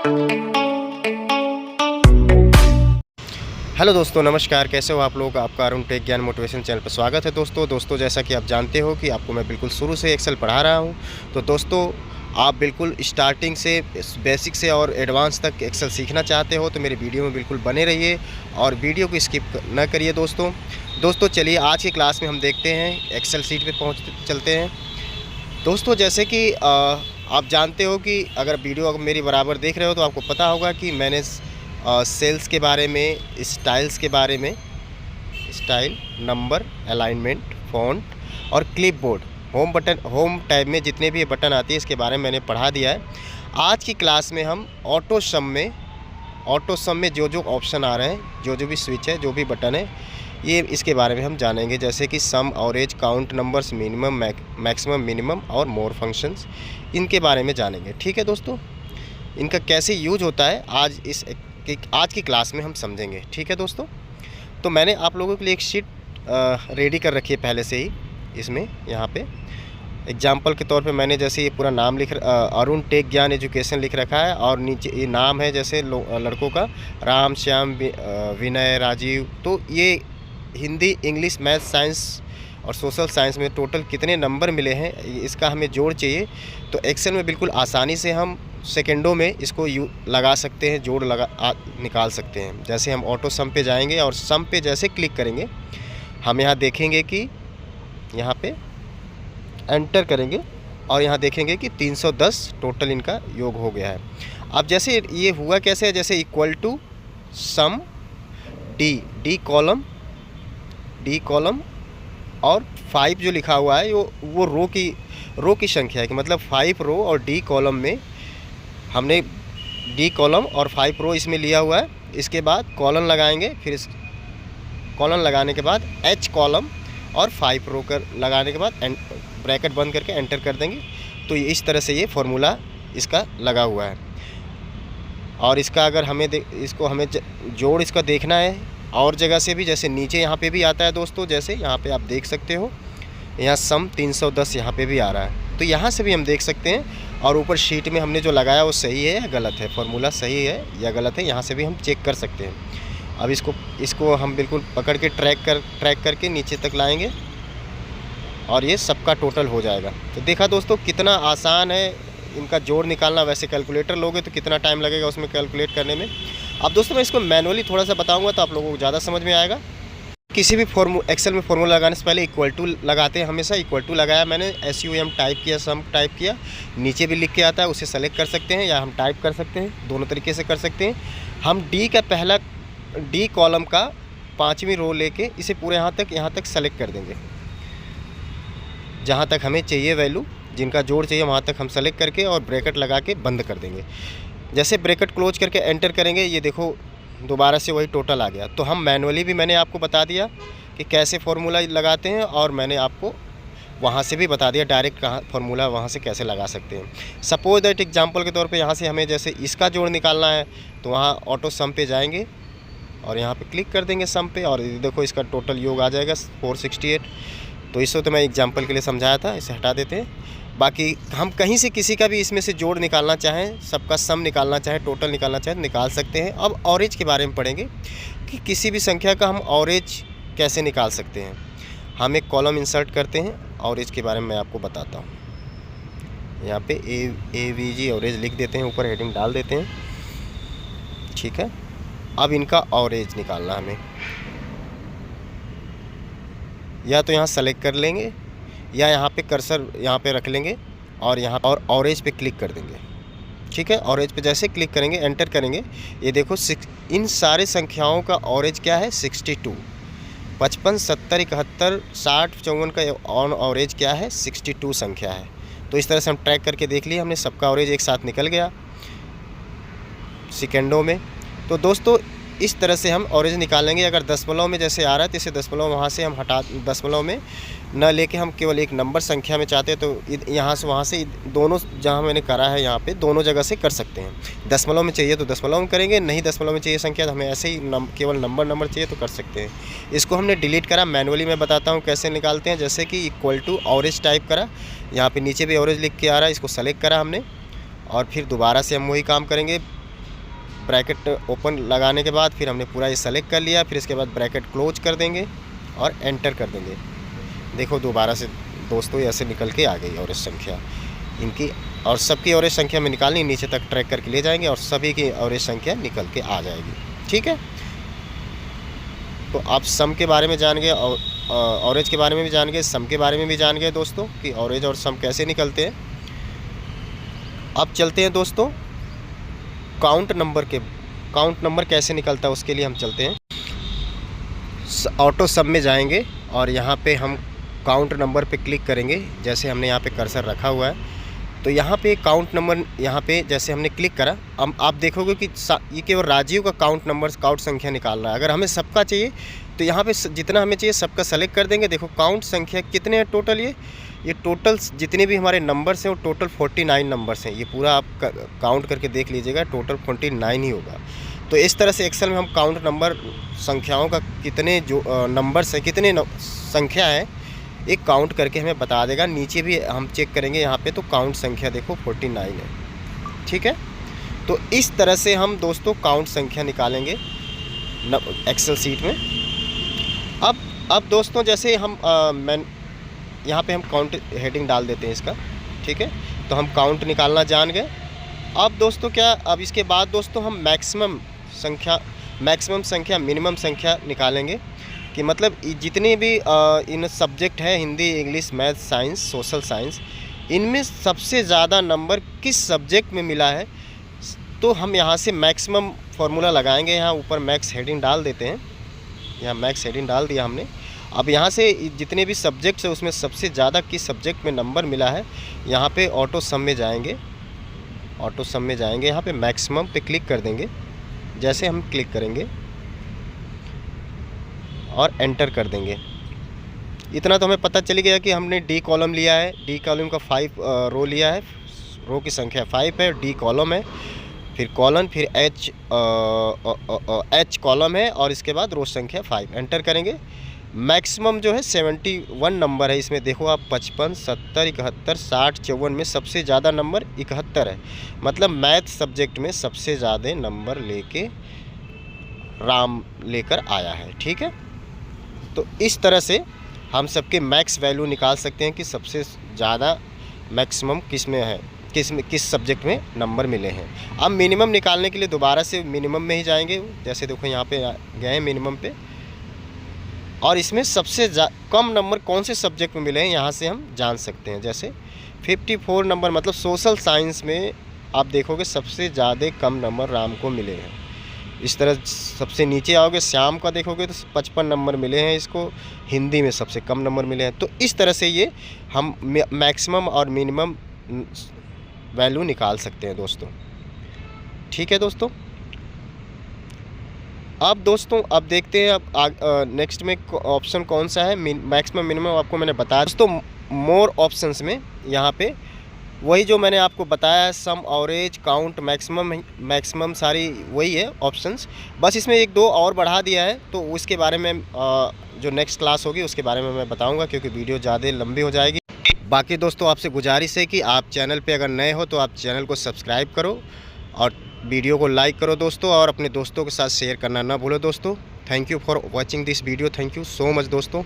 Hello दोस्तों, नमस्कार। कैसे हो आप लोग? आपका अरुण टेक ज्ञान मोटिवेशन चैनल पर स्वागत है। दोस्तों जैसा कि आप जानते हो कि आपको मैं बिल्कुल शुरू से एक्सेल पढ़ा रहा हूं। तो दोस्तों, आप बिल्कुल स्टार्टिंग से बेसिक से और एडवांस तक एक्सेल सीखना चाहते हो तो मेरे वीडियो में बिल्कुल बने रहिए और वीडियो को स्किप न करिए। दोस्तों चलिए आज की क्लास में हम देखते हैं, एक्सेल सीट पे चलते हैं। दोस्तों जैसे कि आप जानते हो कि अगर वीडियो मेरी बराबर देख रहे हो तो आपको पता होगा कि मैंने सेल्स के बारे में, स्टाइल्स के बारे में, स्टाइल, नंबर, अलाइनमेंट, फ़ॉन्ट और क्लिपबोर्ड, होम टैब में जितने भी बटन आती है इसके बारे में मैंने पढ़ा दिया है। आज की क्लास में हम ऑटो सम में जो ऑप्शन आ रहे हैं, जो भी स्विच है, जो भी बटन है, ये इसके बारे में हम जानेंगे। जैसे कि sum, average, count numbers, minimum, maximum, minimum और मोर फंक्शंस, इनके बारे में जानेंगे। ठीक है दोस्तों, इनका कैसे यूज होता है आज की क्लास में हम समझेंगे। ठीक है दोस्तों, तो मैंने आप लोगों के लिए एक शीट रेडी कर रखी है पहले से ही। इसमें यहाँ पे एग्जाम्पल के तौर पे मैंने जैसे ये पूरा नाम अरुण टेक ज्ञान एजुकेशन लिख रखा है और नीचे ये नाम है जैसे लड़कों का, राम, श्याम, विनय, राजीव। तो ये हिंदी, इंग्लिश, मैथ, साइंस और सोशल साइंस में टोटल कितने नंबर मिले हैं इसका हमें जोड़ चाहिए। तो एक्सेल में बिल्कुल आसानी से हम सेकंडों में इसको लगा सकते हैं, जोड़ निकाल सकते हैं। जैसे हम ऑटो सम पे जाएंगे और सम पे जैसे क्लिक करेंगे हम यहाँ देखेंगे कि यहाँ पे एंटर करेंगे और यहाँ देखेंगे कि 310 टोटल इनका योग हो गया है। अब जैसे ये हुआ कैसे है, जैसे equal to sum D column और 5 जो लिखा हुआ है वो रो की संख्या है कि मतलब 5 रो और डी कॉलम में हमने डी कॉलम और 5 रो इसमें लिया हुआ है। इसके बाद कॉलन लगाएंगे, फिर इस कॉलन लगाने के बाद एच कॉलम और 5 रो कर लगाने के बाद ब्रैकेट बंद करके एंटर कर देंगे। तो इस तरह से ये फार्मूला इसका लगा हुआ है। और इसका अगर हमें जोड़ इसका देखना है और जगह से भी, जैसे नीचे यहाँ पे भी आता है दोस्तों, जैसे यहाँ पे आप देख सकते हो, यहाँ सम 310 यहाँ पे भी आ रहा है। तो यहाँ से भी हम देख सकते हैं और ऊपर शीट में हमने जो लगाया वो सही है या गलत है, फार्मूला सही है या गलत है, यहाँ से भी हम चेक कर सकते हैं। अब इसको हम बिल्कुल पकड़ के ट्रैक करके नीचे तक लाएंगे और ये सबका टोटल हो जाएगा। तो देखा दोस्तों कितना आसान है इनका जोड़ निकालना। वैसे कैलकुलेटर लोगे तो कितना टाइम लगेगा उसमें कैलकुलेट करने में। अब दोस्तों मैं इसको मैनुअली थोड़ा सा बताऊंगा तो आप लोगों को ज़्यादा समझ में आएगा। किसी भी एक्सेल में फार्मूला लगाने से पहले इक्वल टू लगाते हैं, हमेशा इक्वल टू लगाया मैंने, SUM टाइप किया, सम टाइप किया, नीचे भी लिख के आता है, उसे सेलेक्ट कर सकते हैं या हम टाइप कर सकते हैं, दोनों तरीके से कर सकते हैं। हम डी कॉलम का 5वीं रो लेके इसे पूरे यहाँ तक सेलेक्ट कर देंगे। जहाँ तक हमें चाहिए वैल्यू, जिनका जोड़ चाहिए वहाँ तक हम सेलेक्ट करके और ब्रैकेट लगा के बंद कर देंगे। जैसे ब्रैकेट क्लोज करके एंटर करेंगे, ये देखो दोबारा से वही टोटल आ गया। तो हम मैनुअली भी मैंने आपको बता दिया कि कैसे फार्मूला लगाते हैं और मैंने आपको वहाँ से भी बता दिया डायरेक्ट कहाँ फार्मूला वहाँ से कैसे लगा सकते हैं। सपोज दैट एग्जांपल के तौर पे यहाँ से हमें जैसे इसका जोड़ निकालना है तो वहाँ ऑटो सम पे जाएंगे और यहाँ पे क्लिक कर देंगे सम पे और देखो इसका टोटल योग आ जाएगा 468। तो इसको तो मैं एग्जाम्पल के लिए समझाया था, इसे हटा देते हैं। बाकी हम कहीं से किसी का भी इसमें से जोड़ निकालना चाहें, सबका सम निकालना चाहें, टोटल निकालना चाहें, निकाल सकते हैं। अब एवरेज के बारे में पढ़ेंगे कि किसी भी संख्या का हम एवरेज कैसे निकाल सकते हैं। हम एक कॉलम इंसर्ट करते हैं, एवरेज के बारे में मैं आपको बताता हूँ। यहाँ पे AVG एवरेज लिख देते हैं, ऊपर हेडिंग डाल देते हैं। ठीक है, अब इनका एवरेज निकालना हमें, या तो यहाँ सेलेक्ट कर लेंगे या यहाँ पे कर्सर यहाँ पे रख लेंगे और यहाँ और एवरेज पे क्लिक कर देंगे। ठीक है, एवरेज पे जैसे क्लिक करेंगे, एंटर करेंगे, ये देखो इन सारे संख्याओं का एवरेज क्या है, 62। 55, 70, 71, 60, 54 का ऑन एवरेज क्या है, 62 संख्या है। तो इस तरह से हम ट्रैक करके देख लिए, हमने सबका एवरेज एक साथ निकल गया सेकेंडों में। तो दोस्तों इस तरह से हम एवरेज निकालेंगे। अगर दशमलव में जैसे आ रहा है तो इसे दशमलव वहाँ से हम हटा, दशमलव में न लेके हम केवल एक नंबर संख्या में चाहते हैं तो यहाँ से वहाँ से दोनों, जहाँ मैंने करा है यहाँ पे दोनों जगह से कर सकते हैं। दशमलव में चाहिए तो दशमलव में करेंगे, नहीं दशमलव में चाहिए संख्या तो हमें ऐसे ही केवल नंबर चाहिए तो कर सकते हैं। इसको हमने डिलीट करा, मैनुअली मैं बताता हूँ कैसे निकालते हैं। जैसे कि इक्वल टू एवरेज टाइप करा, यहाँ पर नीचे भी एवरेज लिख के आ रहा है, इसको सेलेक्ट करा हमने और फिर दोबारा से हम वही काम करेंगे। ब्रैकेट ओपन लगाने के बाद फिर हमने पूरा ये सेलेक्ट कर लिया। फिर इसके बाद ब्रैकेट क्लोज कर देंगे और एंटर कर देंगे। देखो दोबारा से दोस्तों ये ऐसे निकल के आ गई एवरेज संख्या इनकी, और सबकी एवरेज संख्या में निकालनी, नीचे तक ट्रैक करके ले जाएंगे और सभी की एवरेज संख्या निकल के आ जाएगी। ठीक है, तो आप सम के बारे में जान गए और एवरेज के बारे में भी जान गए, सम के बारे में भी जान गए दोस्तों कि एवरेज और सम कैसे निकलते हैं। अब चलते हैं दोस्तों काउंट नंबर कैसे निकलता है उसके लिए हम चलते हैं। ऑटो सम में जाएंगे और यहाँ पे हम काउंट नंबर पे क्लिक करेंगे। जैसे हमने यहाँ पे कर्सर रखा हुआ है तो यहाँ पे काउंट नंबर, यहाँ पे जैसे हमने क्लिक करा, अब आप देखोगे कि ये केवल राजीव का काउंट संख्या निकाल रहा है। अगर हमें सबका चाहिए तो यहाँ पे जितना हमें चाहिए सबका सेलेक्ट कर देंगे। देखो काउंट संख्या कितने हैं टोटल, ये टोटल जितने भी हमारे नंबर्स हैं वो टोटल 49 नंबर्स हैं। ये पूरा आप काउंट करके देख लीजिएगा, टोटल 49 ही होगा। तो इस तरह से एक्सेल में हम काउंट नंबर संख्याओं का कितने जो नंबर्स हैं, कितने संख्या है, एक काउंट करके हमें बता देगा। नीचे भी हम चेक करेंगे यहाँ पे तो काउंट संख्या देखो 49 है। ठीक है, तो इस तरह से हम दोस्तों काउंट संख्या निकालेंगे एक्सेल सीट में। अब दोस्तों जैसे हम यहाँ पे हम काउंट हेडिंग डाल देते हैं इसका। ठीक है, तो हम काउंट निकालना जान गए। अब दोस्तों क्या, अब इसके बाद दोस्तों हम मैक्सिमम संख्या मिनिमम संख्या निकालेंगे कि मतलब जितने भी इन सब्जेक्ट है, Hindi, English, math, science, social science, इनमें सबसे ज़्यादा नंबर किस सब्जेक्ट में मिला है। तो हम यहाँ से मैक्सिमम फार्मूला लगाएंगे। यहाँ ऊपर मैक्स हेडिंग डाल देते हैं, यहाँ मैक्स हेडिंग डाल दिया हमने। अब यहाँ से जितने भी सब्जेक्ट्स है उसमें सबसे ज़्यादा किस सब्जेक्ट में नंबर मिला है, यहाँ पे ऑटो सम में जाएंगे। ऑटो सम में जाएंगे, यहाँ पे मैक्सिमम पे क्लिक कर देंगे। जैसे हम क्लिक करेंगे और एंटर कर देंगे, इतना तो हमें पता चल गया कि हमने डी कॉलम लिया है। डी कॉलम का 5 रो लिया है, रो की संख्या 5 है, डी कॉलम है, फिर कॉलन, फिर एच कॉलम है और इसके बाद रो संख्या 5। एंटर करेंगे। मैक्सिमम जो है 71 नंबर है इसमें। देखो आप 55, 70, 71, 60, 54 में सबसे ज़्यादा नंबर 71 है। मतलब मैथ सब्जेक्ट में सबसे ज़्यादा नंबर राम लेकर आया है। ठीक है, तो इस तरह से हम सबके मैक्स वैल्यू निकाल सकते हैं कि सबसे ज़्यादा मैक्सिमम किस में है, किस सब्जेक्ट में नंबर मिले हैं। अब मिनिमम निकालने के लिए दोबारा से मिनिमम में ही जाएंगे। जैसे देखो यहाँ पे गए हैं मिनिमम पे, और इसमें सबसे कम नंबर कौन से सब्जेक्ट में मिले हैं यहाँ से हम जान सकते हैं। जैसे 54 नंबर, मतलब सोशल साइंस में आप देखोगे सबसे ज़्यादा कम नंबर राम को मिले हैं। इस तरह सबसे नीचे आओगे, श्याम का देखोगे तो 55 नंबर मिले हैं इसको, हिंदी में सबसे कम नंबर मिले हैं। तो इस तरह से ये हम मैक्सिमम और मिनिमम वैल्यू निकाल सकते हैं दोस्तों। ठीक है दोस्तों, अब दोस्तों अब देखते हैं अब नेक्स्ट में ऑप्शन कौन सा है। मैक्सिमम मिनिमम आपको मैंने बताया दोस्तों। मोर ऑप्शंस में यहाँ पे वही जो मैंने आपको बताया, सम, एवरेज, काउंट, मैक्सिमम सारी वही है ऑप्शंस। बस इसमें 1-2 और बढ़ा दिया है, तो उसके बारे में जो नेक्स्ट क्लास होगी उसके बारे में मैं बताऊंगा, क्योंकि वीडियो ज़्यादा लंबी हो जाएगी। बाकी दोस्तों आपसे गुजारिश है कि आप चैनल पे अगर नए हो तो आप चैनल को सब्सक्राइब करो और वीडियो को लाइक करो दोस्तों, और अपने दोस्तों के साथ शेयर करना ना भूलो दोस्तों। Thank you for watching this video. Thank you so much दोस्तों।